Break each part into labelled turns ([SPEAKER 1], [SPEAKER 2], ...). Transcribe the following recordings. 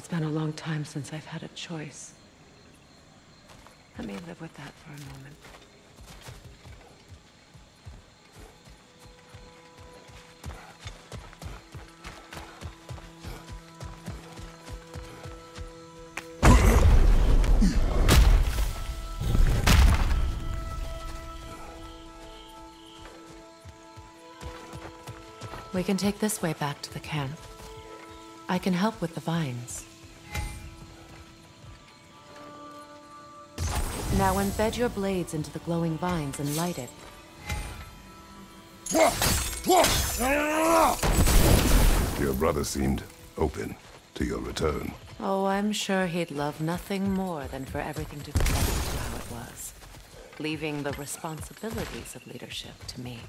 [SPEAKER 1] It's been a long time since I've had a choice. Let me live with that for a moment. We can take this way back to the camp. I can help with the vines. Now embed your blades into the glowing vines and light it.
[SPEAKER 2] Your brother seemed open to your return.
[SPEAKER 1] Oh, I'm sure he'd love nothing more than for everything to go back to how it was, leaving the responsibilities of leadership to me.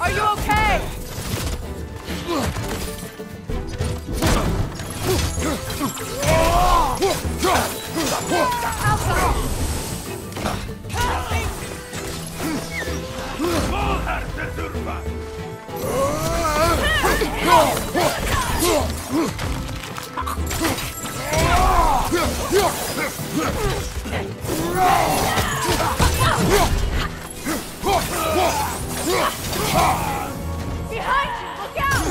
[SPEAKER 3] Are you okay? Behind you! Look out!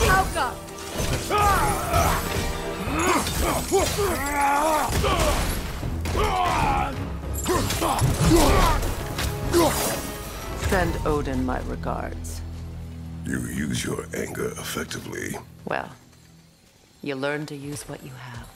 [SPEAKER 3] Alka!
[SPEAKER 1] Send Odin my regards.
[SPEAKER 2] You use your anger effectively.
[SPEAKER 1] Well, you learn to use what you have.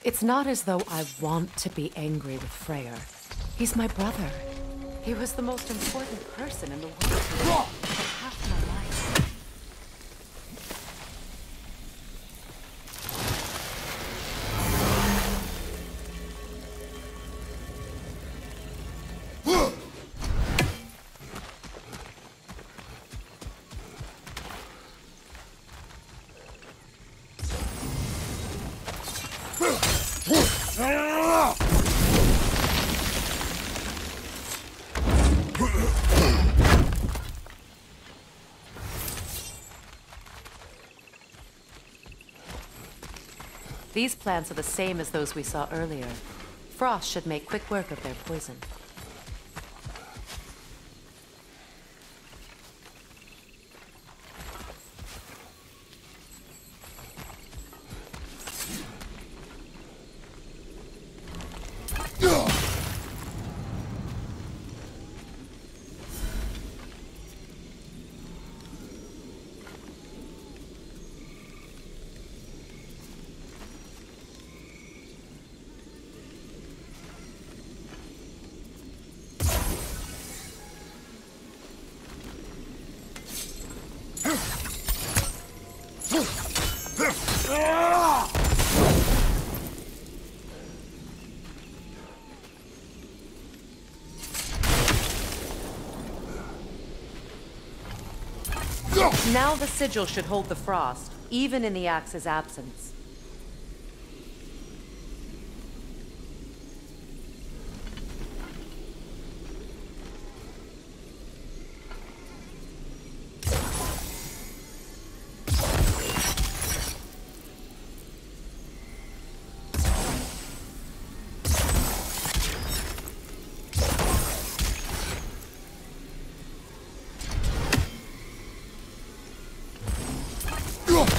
[SPEAKER 1] It's not as though I want to be angry with Freyr. He's my brother. He was the most important person in the world for half my life. These plants are the same as those we saw earlier. Frost should make quick work of their poison. Now the sigil should hold the frost, even in the axe's absence.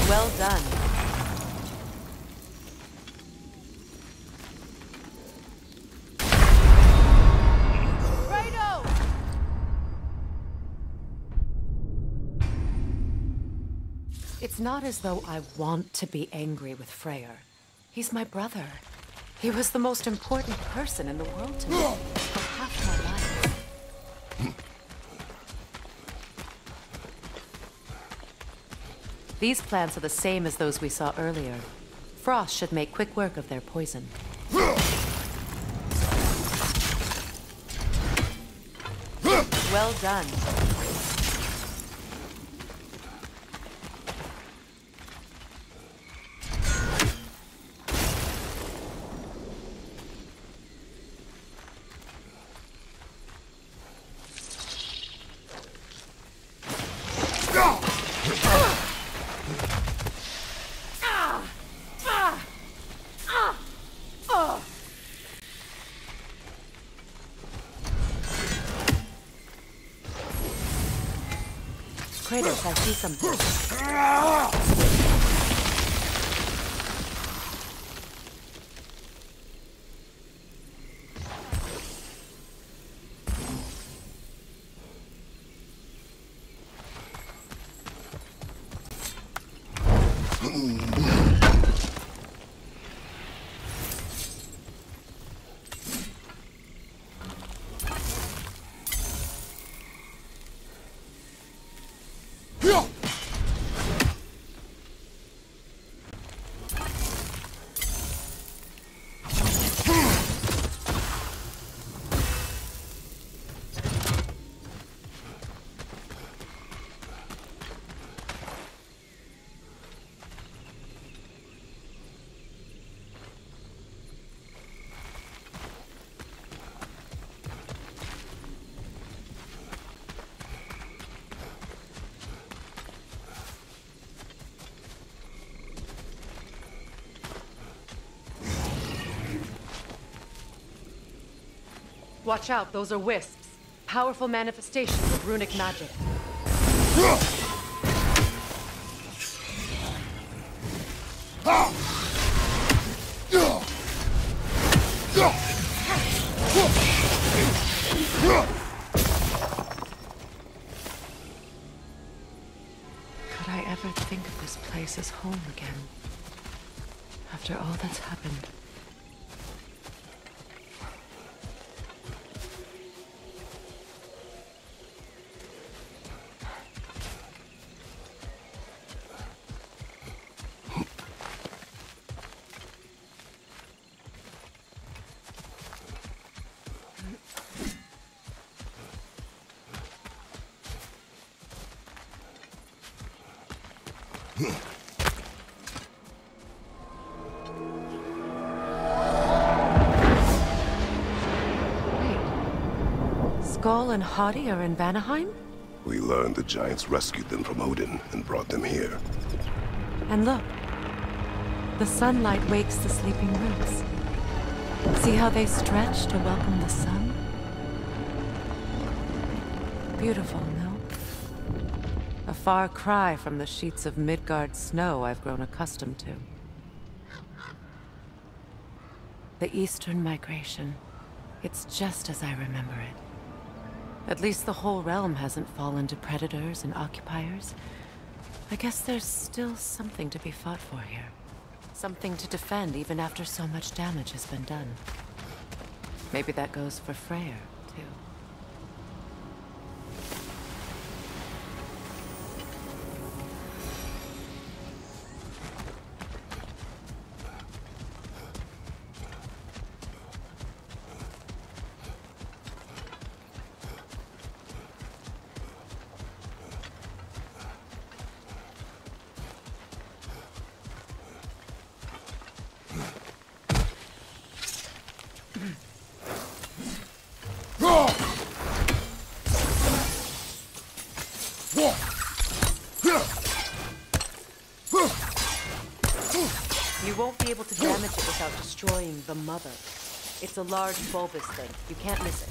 [SPEAKER 1] Well done.
[SPEAKER 3] Righto!
[SPEAKER 1] It's not as though I want to be angry with Freya. He's my brother. He was the most important person in the world to me for half my life. These plants are the same as those we saw earlier. Frost should make quick work of their poison. Well done. Kratos, I see something. Watch out, those are wisps. Powerful manifestations of runic magic. Could I ever think of this place as home again? After all that's happened. Gull and Hati are in Vanaheim?
[SPEAKER 2] We learned the giants rescued them from Odin and brought them here.
[SPEAKER 1] And look, the sunlight wakes the sleeping roots. See how they stretch to welcome the sun? Beautiful, no? A far cry from the sheets of Midgard snow I've grown accustomed to. The Eastern Migration. It's just as I remember it. At least the whole realm hasn't fallen to predators and occupiers. I guess there's still something to be fought for here. Something to defend even after so much damage has been done. Maybe that goes for Freya, too.
[SPEAKER 3] You won't be able to damage it without destroying the mother. It's a large bulbous thing. You can't miss it.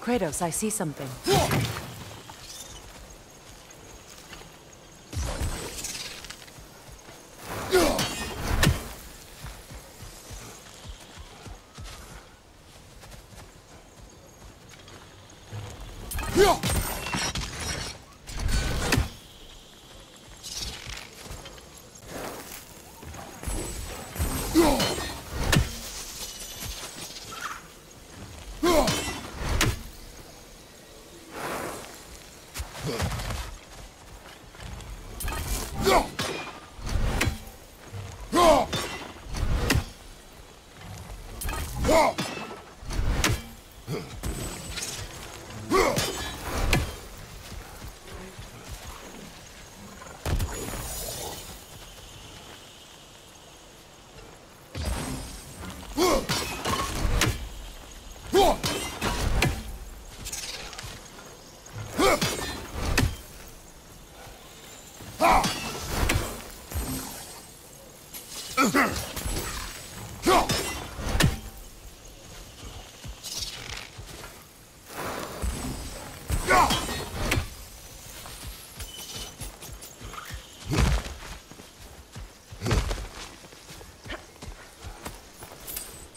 [SPEAKER 1] Kratos, I see something.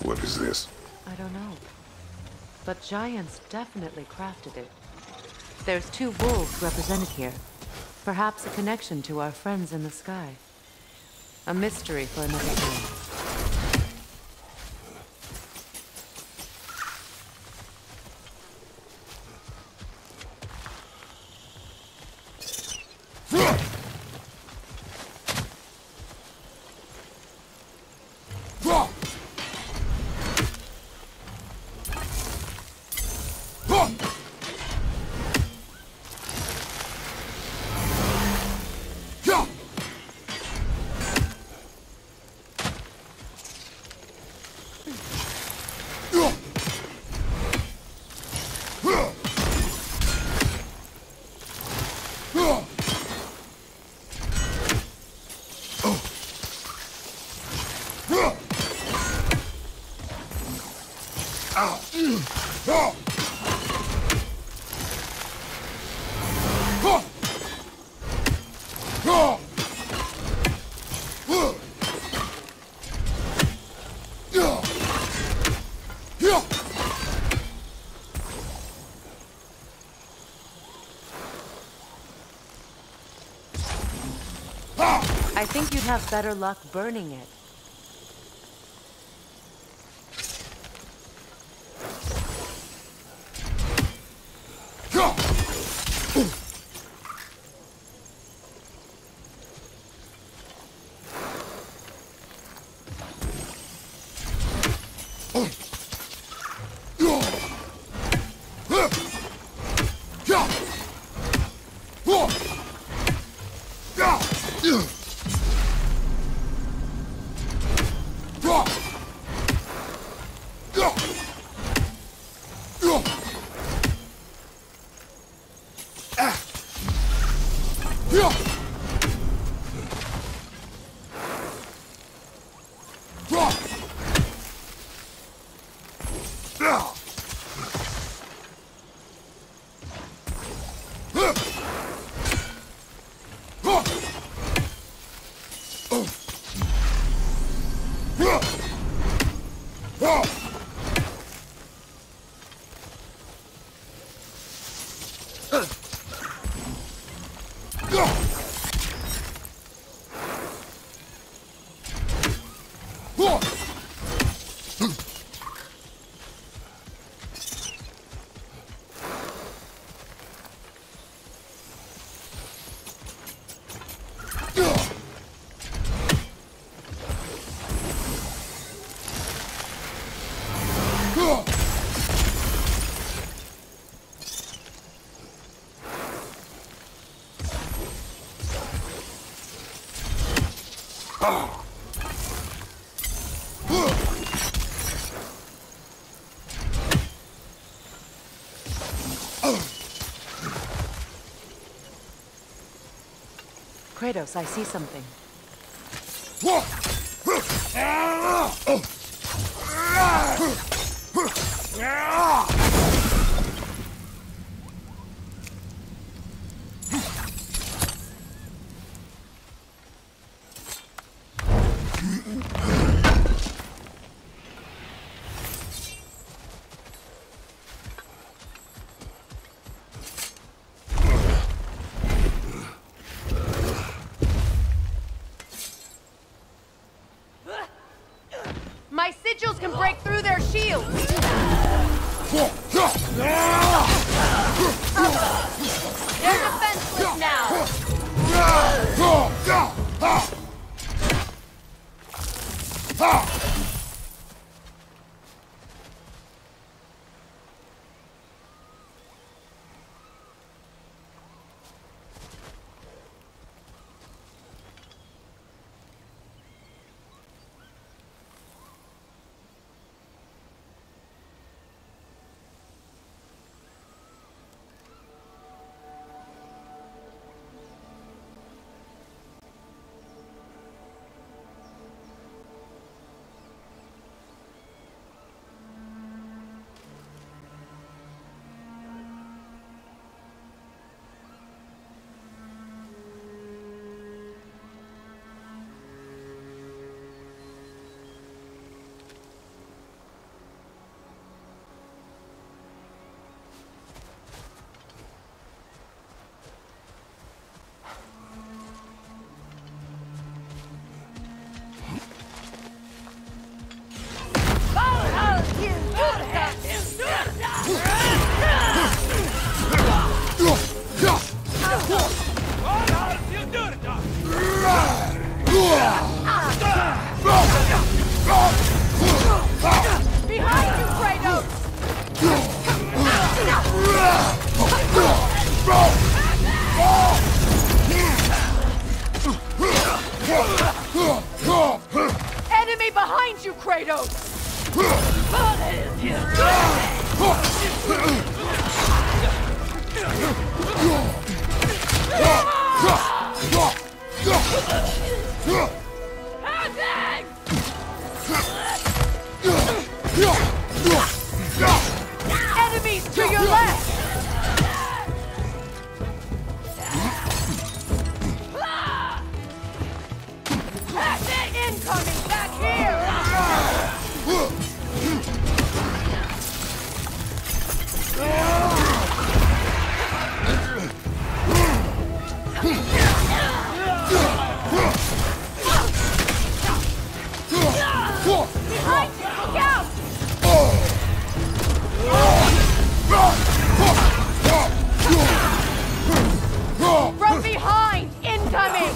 [SPEAKER 2] What is this?
[SPEAKER 1] I don't know. But giants definitely crafted it. There's two wolves represented here. Perhaps a connection to our friends in the sky. A mystery for another time. I think you'd have better luck burning it.
[SPEAKER 3] Kratos, I see something. My sigils can break through their shields! They're defenseless now! Behind you, Kratos! Enemy behind you, Kratos! Enemies to your left! Incoming back here! Behind you! Look out! From behind! Incoming!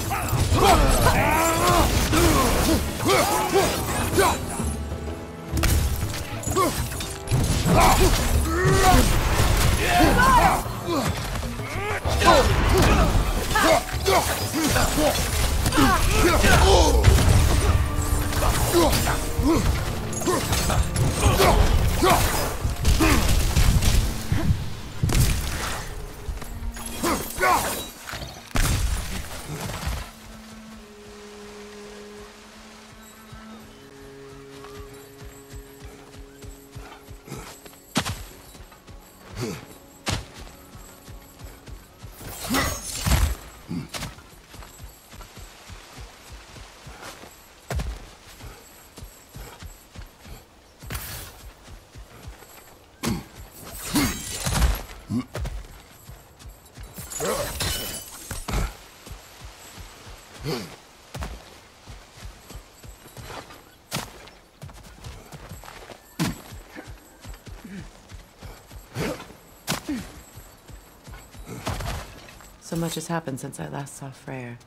[SPEAKER 1] So much has happened since I last saw Freya.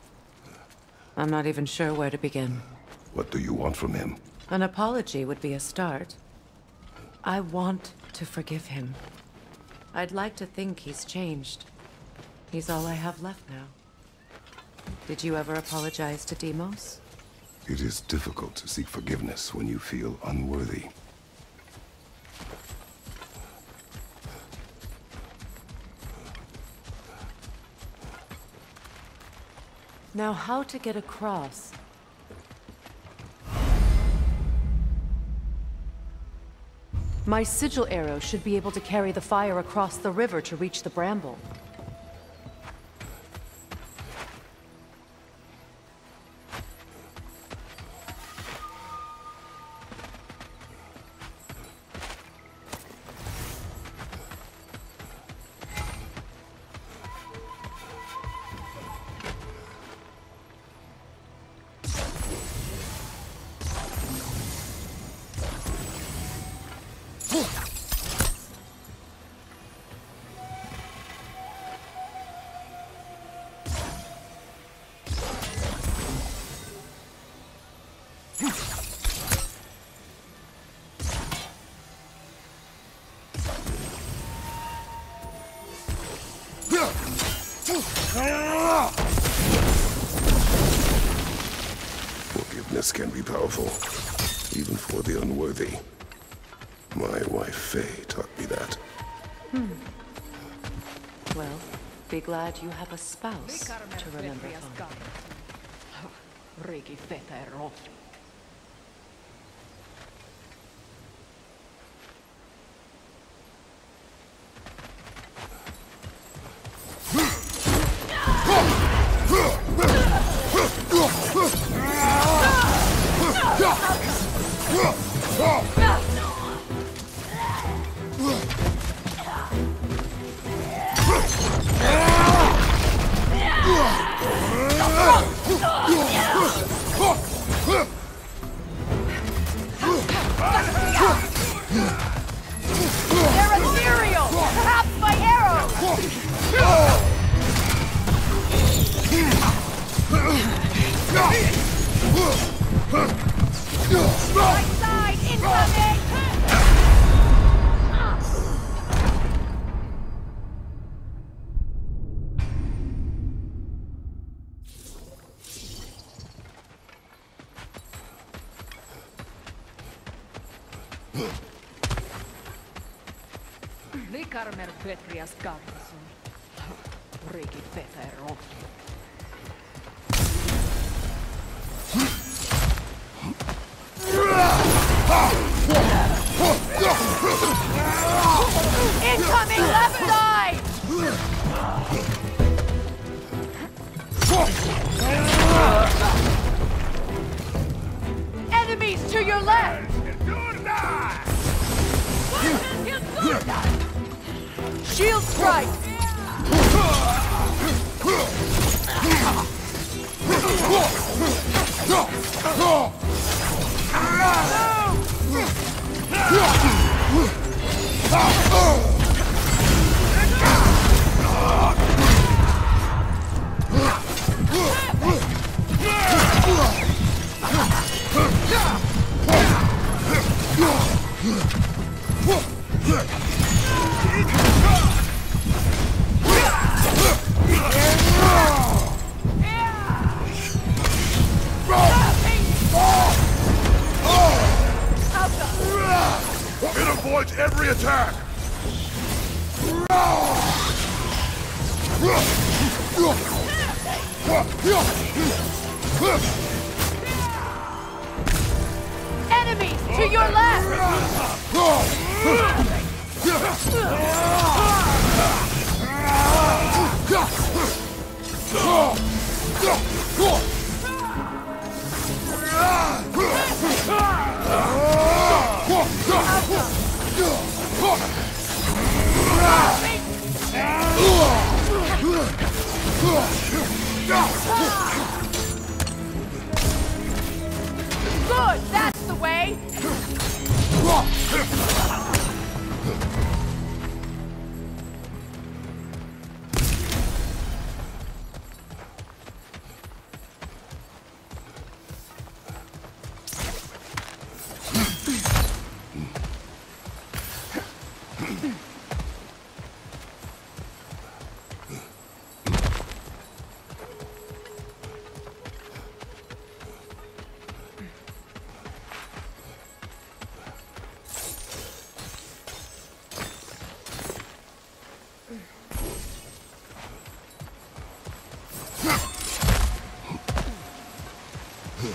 [SPEAKER 1] I'm not even sure where to begin.
[SPEAKER 2] What do you want from him?
[SPEAKER 1] An apology would be a start. I want to forgive him. I'd like to think he's changed. He's all I have left now. Did you ever apologize to Demos?
[SPEAKER 2] It is difficult to seek forgiveness when you feel unworthy.
[SPEAKER 1] Now, how to get across? My sigil arrow should be able to carry the fire across the river to reach the bramble.
[SPEAKER 2] Forgiveness can be powerful, even for the unworthy. My wife Faye taught me that.
[SPEAKER 1] Well, be glad you have a spouse to remember from.
[SPEAKER 3] Incoming left side! Enemies to your left! Shield strike!
[SPEAKER 2] attack!
[SPEAKER 3] Enemies to your left! Good, that's the way!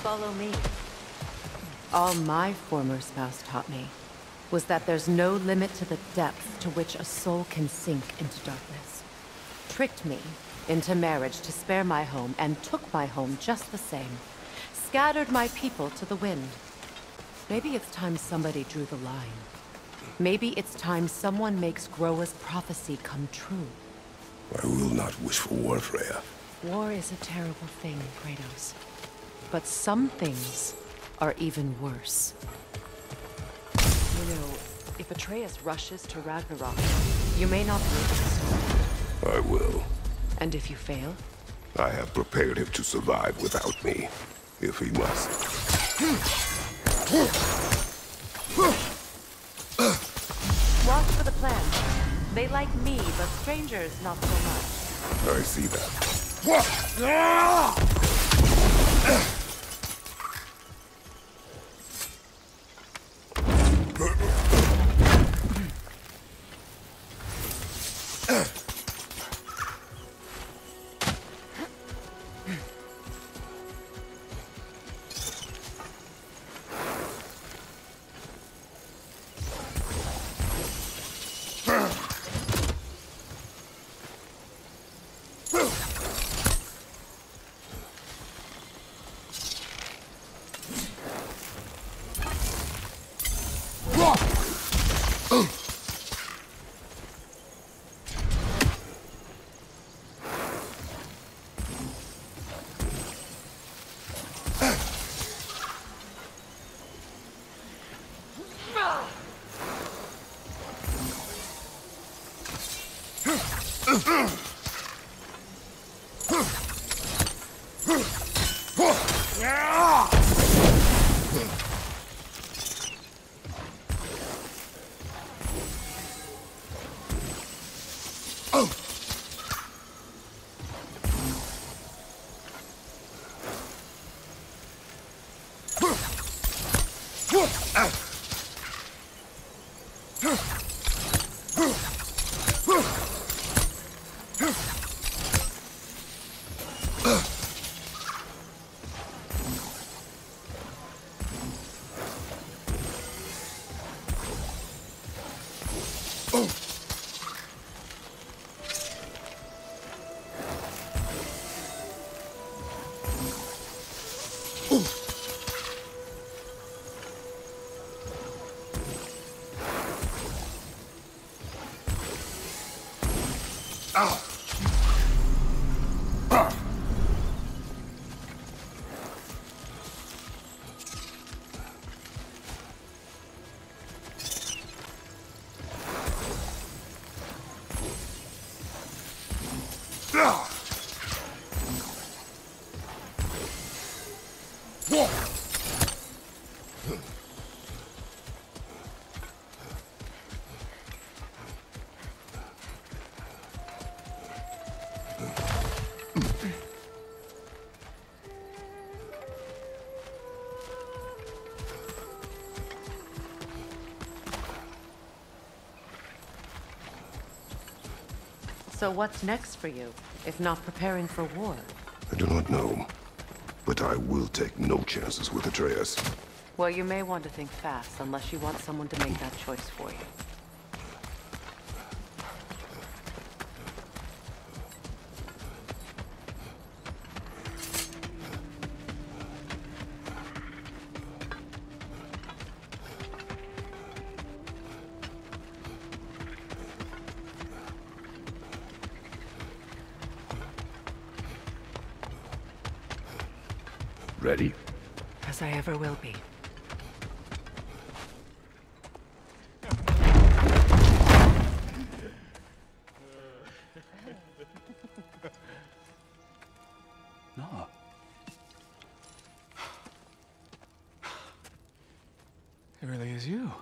[SPEAKER 3] Follow me.
[SPEAKER 1] All my former spouse taught me was that there's no limit to the depth to which a soul can sink into darkness. Tricked me into marriage to spare my home and took my home just the same. Scattered my people to the wind. Maybe it's time somebody drew the line. Maybe it's time someone makes Groa's prophecy come true.
[SPEAKER 2] I will not wish for war, Freya.
[SPEAKER 1] War is a terrible thing, Kratos. But some things are even worse.
[SPEAKER 3] You know, if Atreus rushes to Ragnarok,
[SPEAKER 1] You may not be able to stop it.
[SPEAKER 2] I will.
[SPEAKER 1] And if you fail?
[SPEAKER 2] I have prepared him to survive without me, if he must.
[SPEAKER 3] watch for the plan. They like me, but strangers not so much.
[SPEAKER 2] I see that.
[SPEAKER 1] So what's next for you, if not preparing for war?
[SPEAKER 2] I do not know, but I will take no chances with Atreus.
[SPEAKER 1] Well, you may want to think fast, unless you want someone to make that choice for you.
[SPEAKER 2] Ready?
[SPEAKER 1] As I ever will be.
[SPEAKER 4] No. It really is you.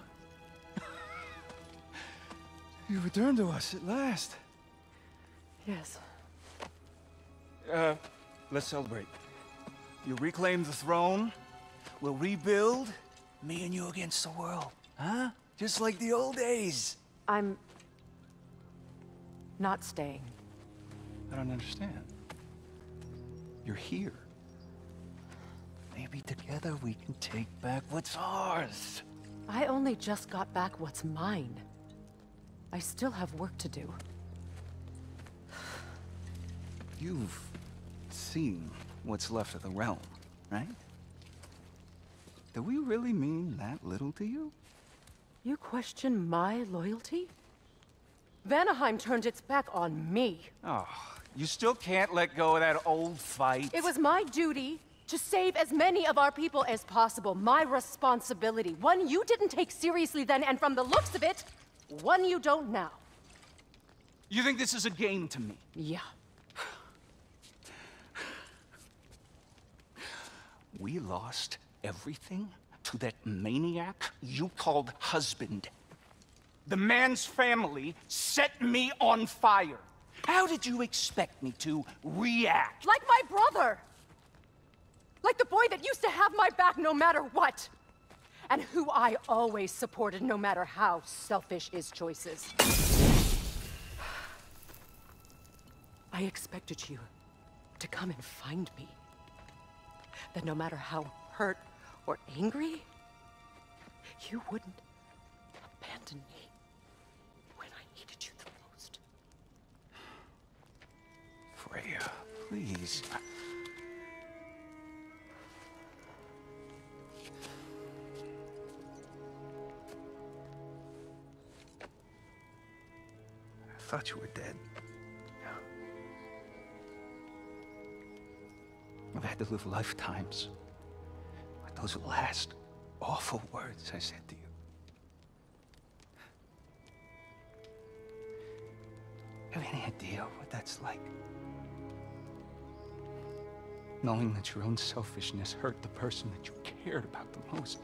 [SPEAKER 4] You returned to us at last.
[SPEAKER 1] Yes.
[SPEAKER 4] Let's celebrate. You reclaim the throne, we'll rebuild, me and you against the world. Huh? Just like the old days.
[SPEAKER 1] I'm not staying.
[SPEAKER 4] I don't understand. You're here. Maybe together we can take back what's ours.
[SPEAKER 1] I only just got back what's mine. I still have work to do.
[SPEAKER 4] You've seen what's left of the realm, right? Do we really mean that little to you?
[SPEAKER 1] You question my loyalty? Vanaheim turned its back on me.
[SPEAKER 4] Oh, you still can't let go of that old fight?
[SPEAKER 1] It was my duty to save as many of our people as possible. My responsibility. One you didn't take seriously then, and from the looks of it, one you don't now.
[SPEAKER 4] You think this is a game to me?
[SPEAKER 1] Yeah.
[SPEAKER 4] We lost everything to that maniac you called husband. The man's family set me on fire. How did you expect me to react?
[SPEAKER 1] Like my brother! Like the boy that used to have my back no matter what! And who I always supported no matter how selfish his choices. I expected you to come and find me. That no matter how hurt or angry, you wouldn't abandon me when I needed you the most.
[SPEAKER 4] Freya, please. I thought you were dead. I've had to live lifetimes with those last awful words I said to you. Have any idea what that's like? Knowing that your own selfishness hurt the person that you cared about the most.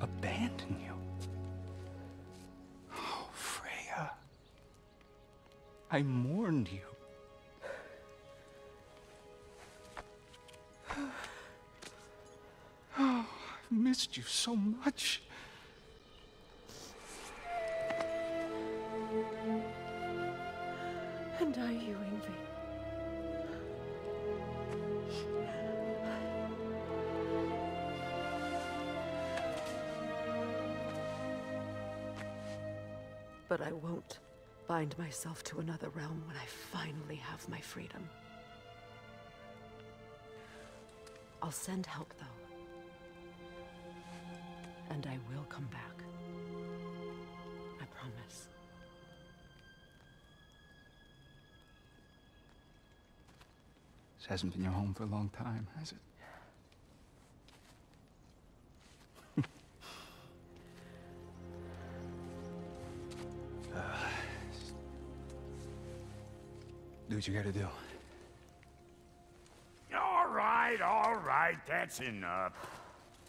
[SPEAKER 4] Abandon you. Oh, Freya. I mourned you. Oh, I've missed you so much.
[SPEAKER 1] And I you, Yngvi. But I won't bind myself to another realm when I finally have my freedom. I'll send help, though. And I will come back. I promise.
[SPEAKER 4] This hasn't been your home for a long time, has it? Do what you gotta do.
[SPEAKER 5] All right, that's enough.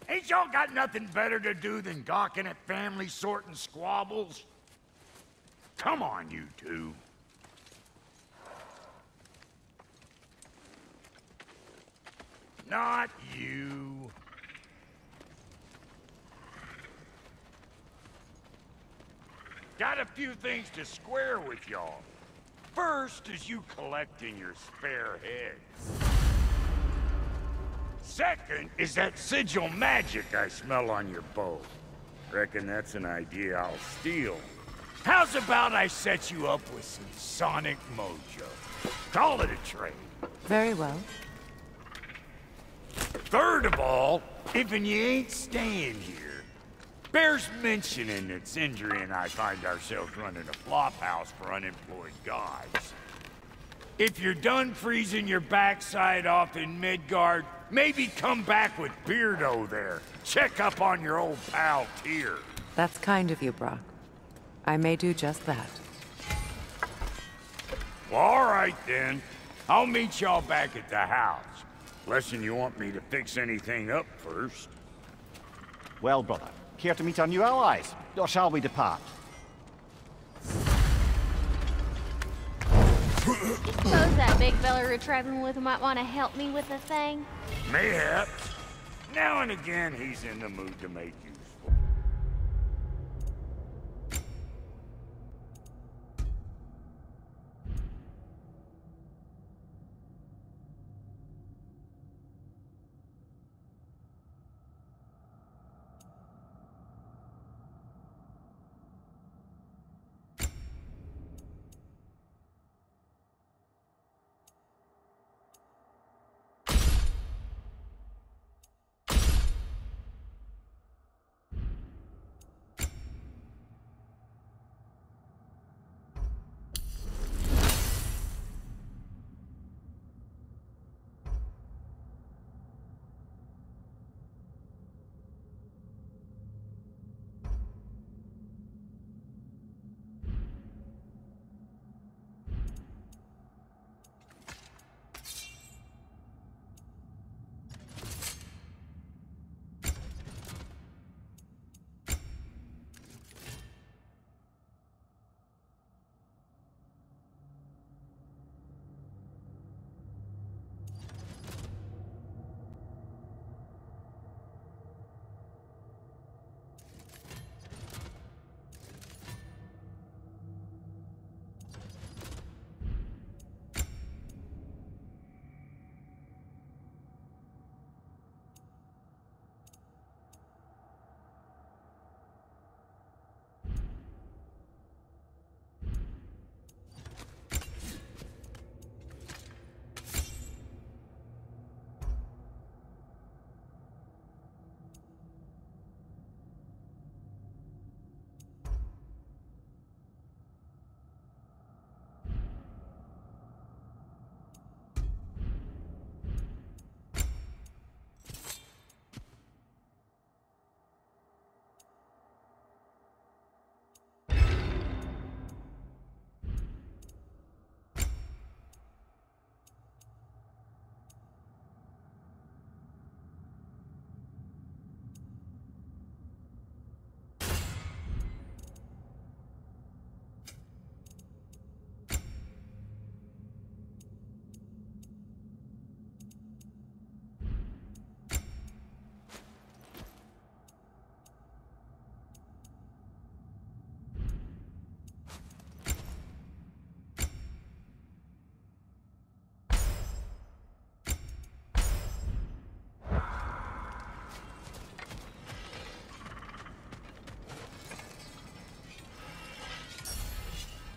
[SPEAKER 5] Ain't y'all got nothing better to do than gawking at family sorting squabbles? Come on, you two. Not you. Got a few things to square with y'all. First is you collecting your spare heads. Second is that sigil magic I smell on your bow. Reckon that's an idea I'll steal. How's about I set you up with some sonic mojo? Call it a trade.
[SPEAKER 1] Very well.
[SPEAKER 5] Third of all, if you ain't staying here, bears mentioning that Sindri and I find ourselves running a flophouse for unemployed gods. If you're done freezing your backside off in Midgard, maybe come back with Beardo there. Check up on your old pal Tyr.
[SPEAKER 1] That's kind of you, Brock. I may do just that.
[SPEAKER 5] Well, all right then. I'll meet y'all back at the house. Lesson you want me to fix anything up first.
[SPEAKER 6] Well, brother, care to meet our new allies? Or shall we depart?
[SPEAKER 7] Suppose that big fella we're traveling with might want to help me with a thing?
[SPEAKER 5] Mayhaps. Now and again, he's in the mood to make useful.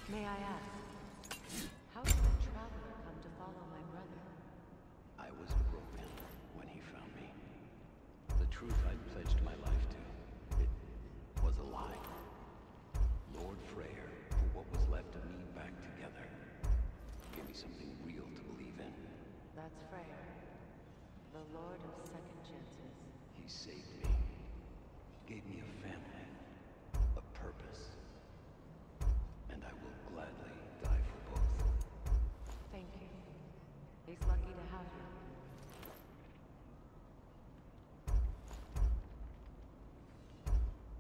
[SPEAKER 1] May I ask, how did the traveler come to follow my brother?
[SPEAKER 8] I was broken when he found me. The truth I'd pledged my life to, it was a lie. Lord Freyr put what was left of me back together. Gave me something real to believe in.
[SPEAKER 1] That's Freya, the Lord of Second Chances.
[SPEAKER 8] He saved me. Gave me a family. A purpose. And I will gladly die for both.
[SPEAKER 1] Thank you. He's lucky to have you.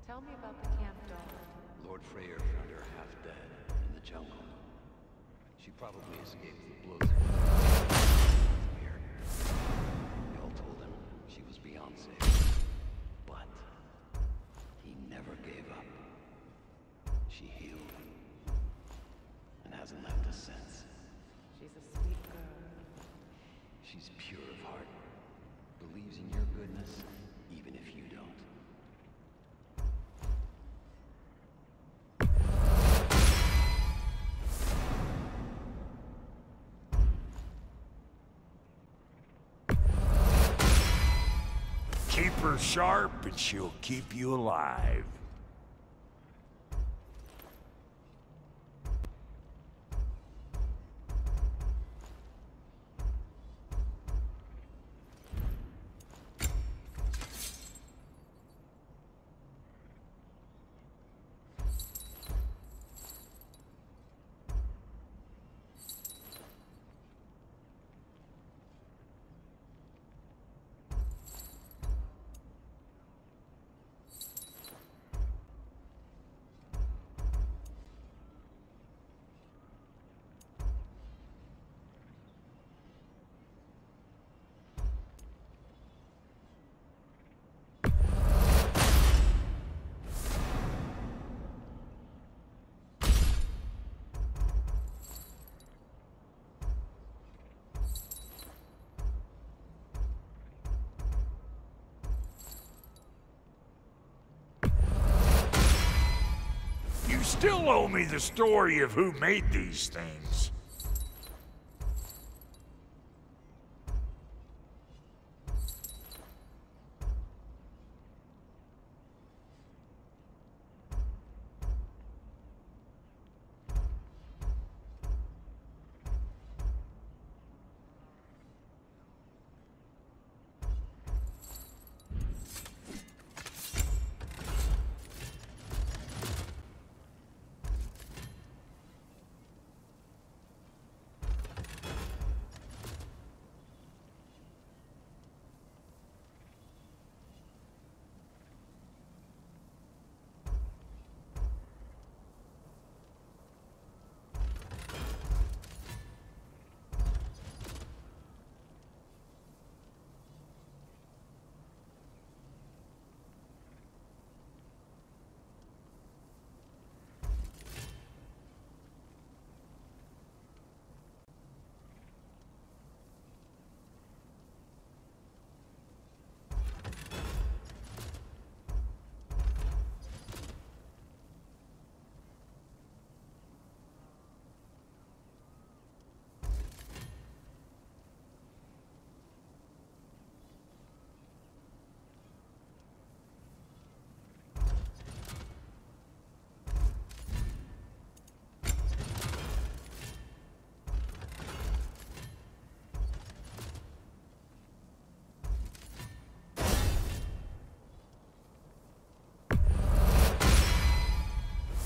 [SPEAKER 1] Tell me about the camp daughter.
[SPEAKER 8] Lord Freyr found her half dead in the jungle. She probably escaped the blows. Weird. We all told him she was beyond safe. But he never gave up. She healed She's pure of heart, believes in your goodness, even if you don't.
[SPEAKER 5] Keep her sharp and she'll keep you alive. You still owe me the story of who made these things.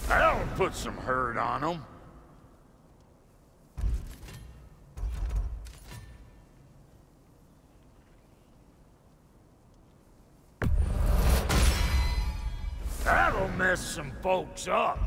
[SPEAKER 5] That'll put some hurt on them. That'll mess some folks up.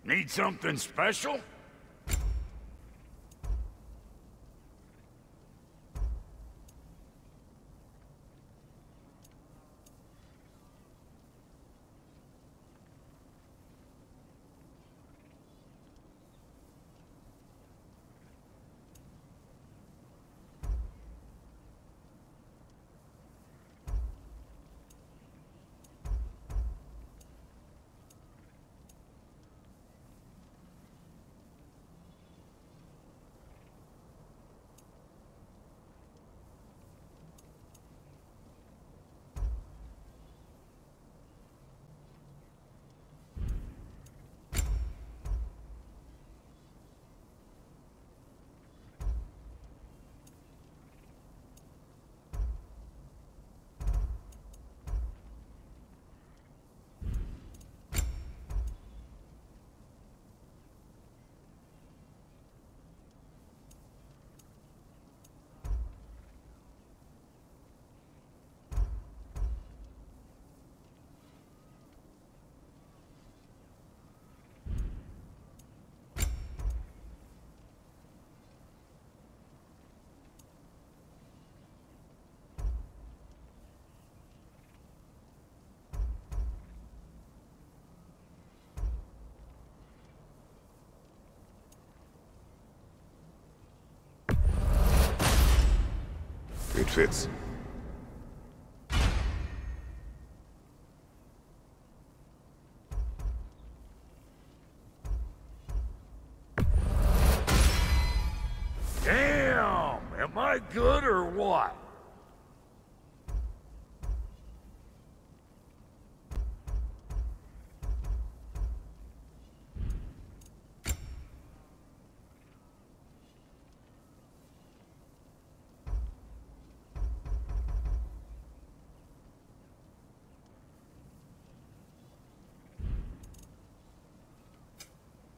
[SPEAKER 5] Need something special?
[SPEAKER 2] It fits.
[SPEAKER 5] Damn! Am I good or what?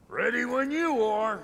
[SPEAKER 5] Ready when you are.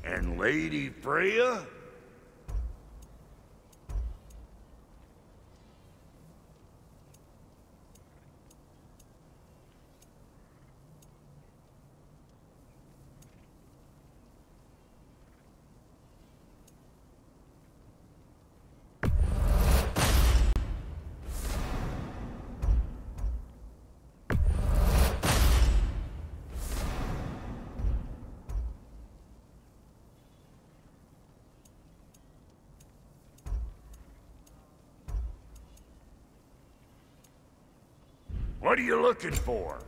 [SPEAKER 5] And Lady Freya? What are you looking for?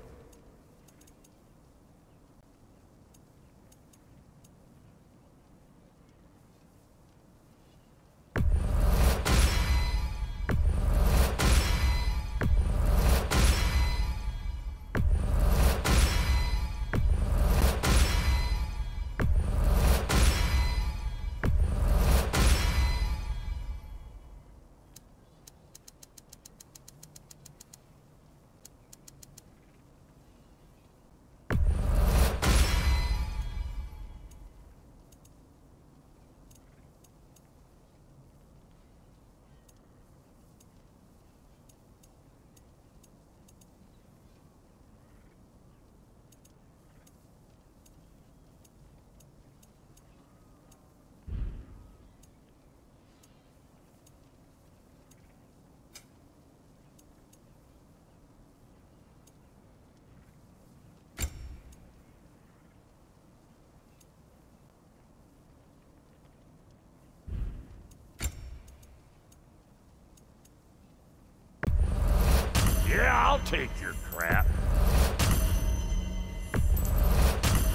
[SPEAKER 5] Yeah, I'll take your crap.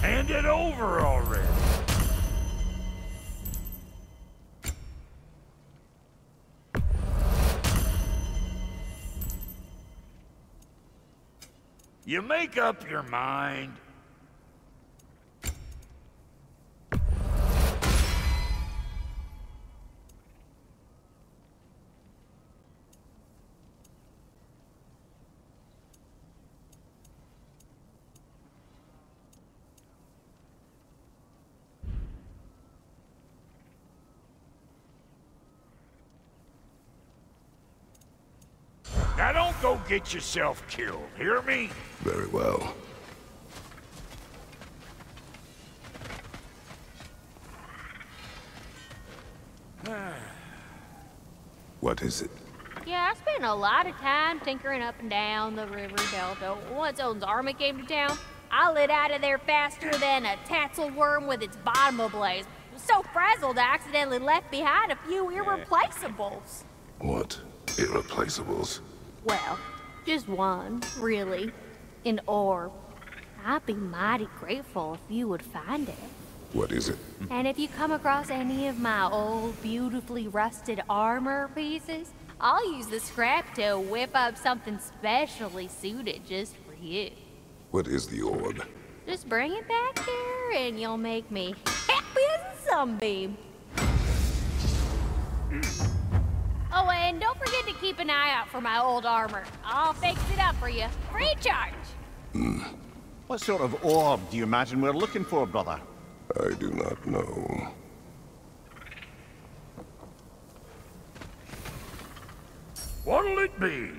[SPEAKER 5] Hand it over already. You make up your mind. Now don't go get yourself killed, hear me?
[SPEAKER 2] Very well. What is it?
[SPEAKER 7] Yeah, I spent a lot of time tinkering up and down the river delta. Once Odin's army came to town, I lit out of there faster than a tassel worm with its bottom ablaze. So frazzled I accidentally left behind a few irreplaceables.
[SPEAKER 2] What? Irreplaceables?
[SPEAKER 7] Well, just one, really. An orb. I'd be mighty grateful if you would find it.
[SPEAKER 2] What is it?
[SPEAKER 7] And if you come across any of my old, beautifully rusted armor pieces, I'll use the scrap to whip up something specially suited just for you.
[SPEAKER 2] What is the orb?
[SPEAKER 7] Just bring it back here and you'll make me happy as a sunbeam. Oh, and don't forget to keep an eye out for my old armor. I'll fix it up for you, free of charge.
[SPEAKER 6] What sort of orb do you imagine we're looking for, brother?
[SPEAKER 2] I do not know.
[SPEAKER 5] What'll it be?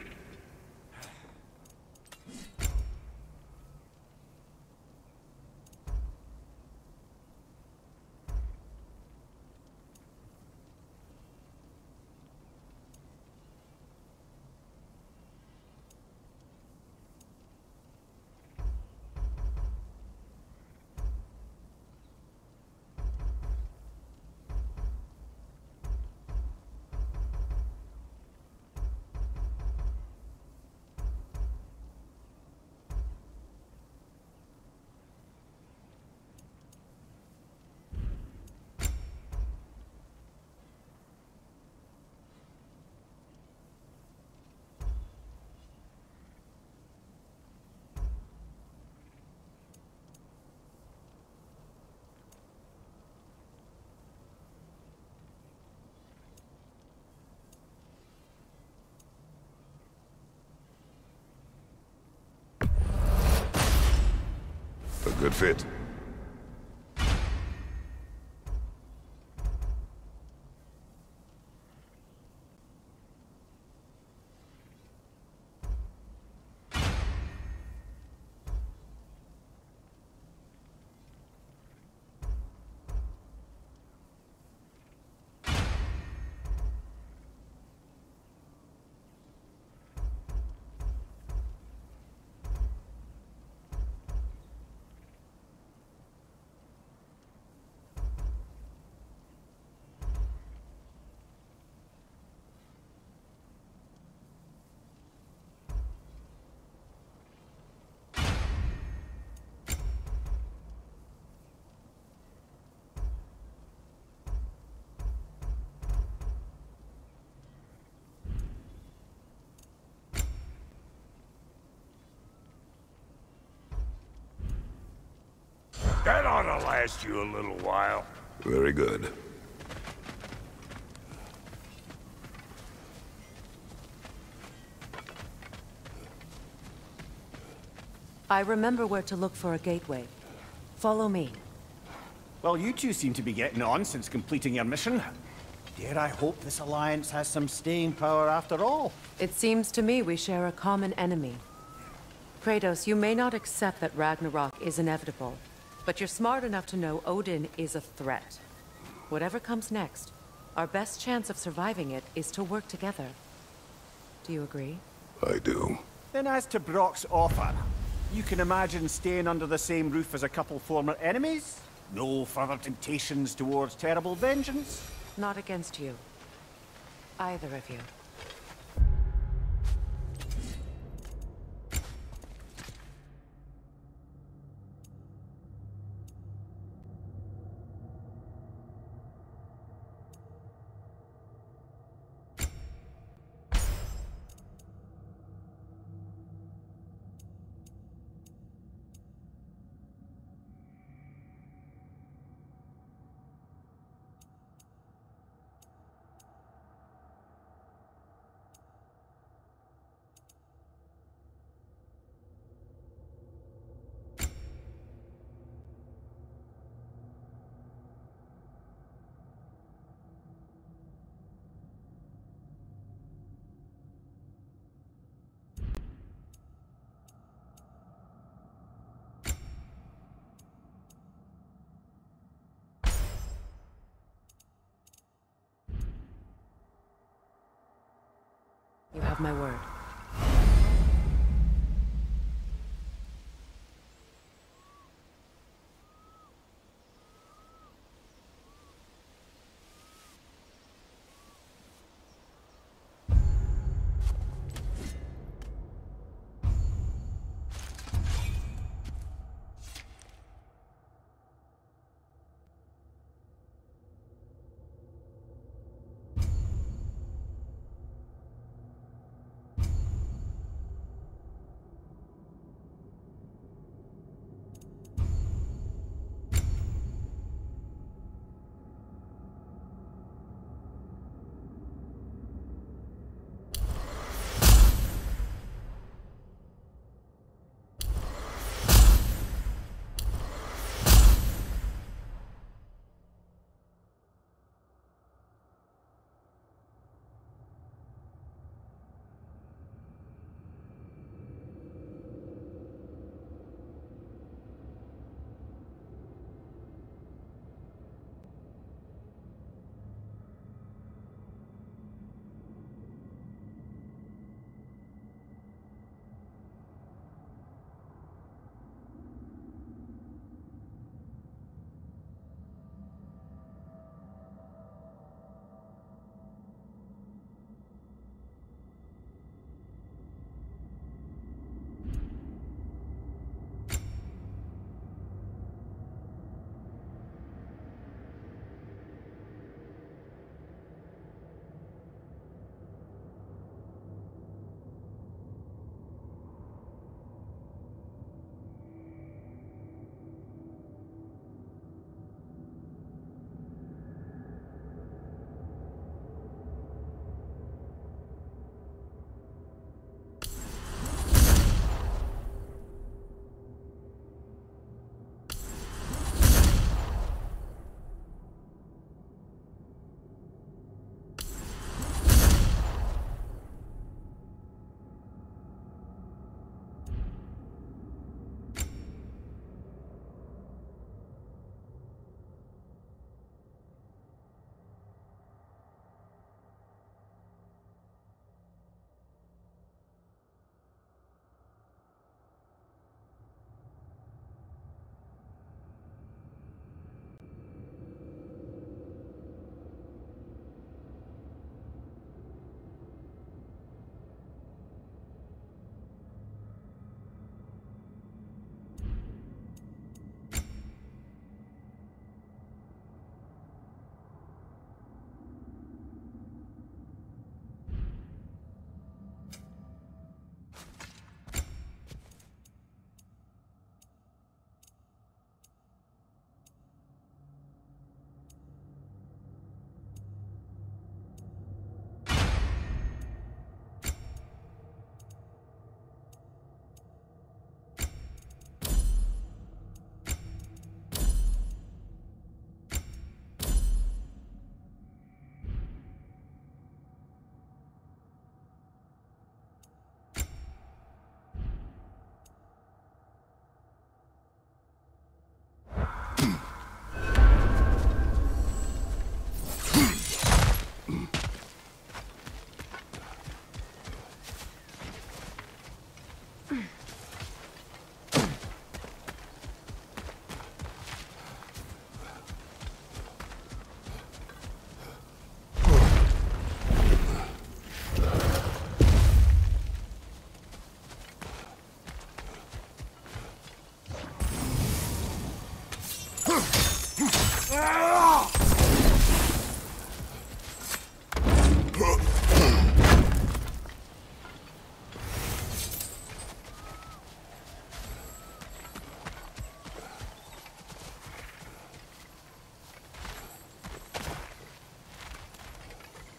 [SPEAKER 2] A good fit.
[SPEAKER 5] That ought to last you a little while.
[SPEAKER 2] Very good.
[SPEAKER 1] I remember where to look for a gateway. Follow me.
[SPEAKER 6] Well, you two seem to be getting on since completing your mission. Dare I hope this alliance has some staying power after all?
[SPEAKER 1] It seems to me we share a common enemy. Kratos, you may not accept that Ragnarok is inevitable, but you're smart enough to know Odin is a threat. Whatever comes next, our best chance of surviving it is to work together. Do you agree?
[SPEAKER 2] I do.
[SPEAKER 6] Then as to Brock's offer, you can imagine staying under the same roof as a couple former enemies? No further temptations towards terrible vengeance?
[SPEAKER 1] Not against you. Either of you. You have my word.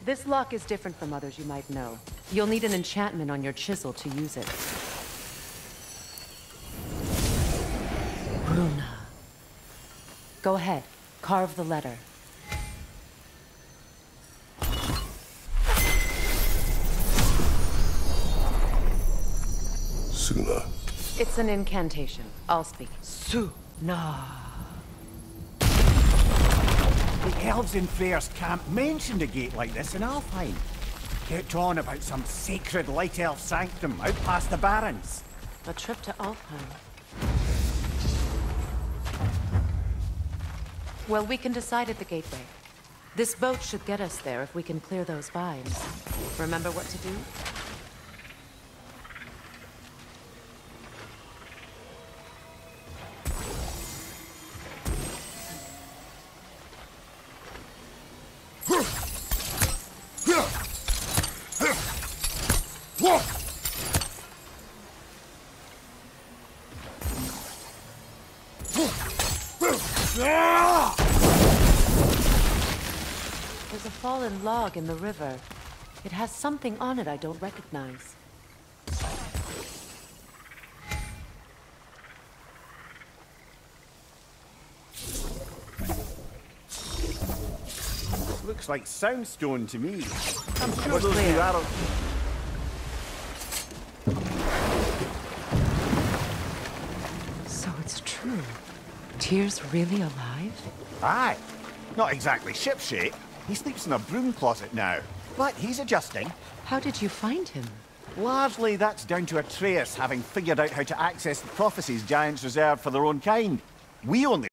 [SPEAKER 1] This lock is different from others you might know. You'll need an enchantment on your chisel to use it. Runa. Go ahead. Carve the letter.
[SPEAKER 2] Suna.
[SPEAKER 1] It's an incantation. I'll speak. Suna.
[SPEAKER 6] The elves in Freya's camp mentioned a gate like this in Alfheim. Kept on about some sacred light elf sanctum out past the barrens.
[SPEAKER 1] A trip to Alfheim. Well, we can decide at the gateway. This boat should get us there if we can clear those vines. Remember what to do? There's a fallen log in the river. It has something on it I don't recognize.
[SPEAKER 6] Looks like soundstone to me. I'm sure
[SPEAKER 1] We're
[SPEAKER 6] those
[SPEAKER 1] clear.
[SPEAKER 6] new arrows...
[SPEAKER 1] So it's true. Tyr's really alive?
[SPEAKER 6] Aye. Not exactly shipshape. He sleeps in a broom closet now. But he's adjusting.
[SPEAKER 1] How did you find him?
[SPEAKER 6] Largely that's down to Atreus having figured out how to access the prophecies giants reserved for their own kind. We only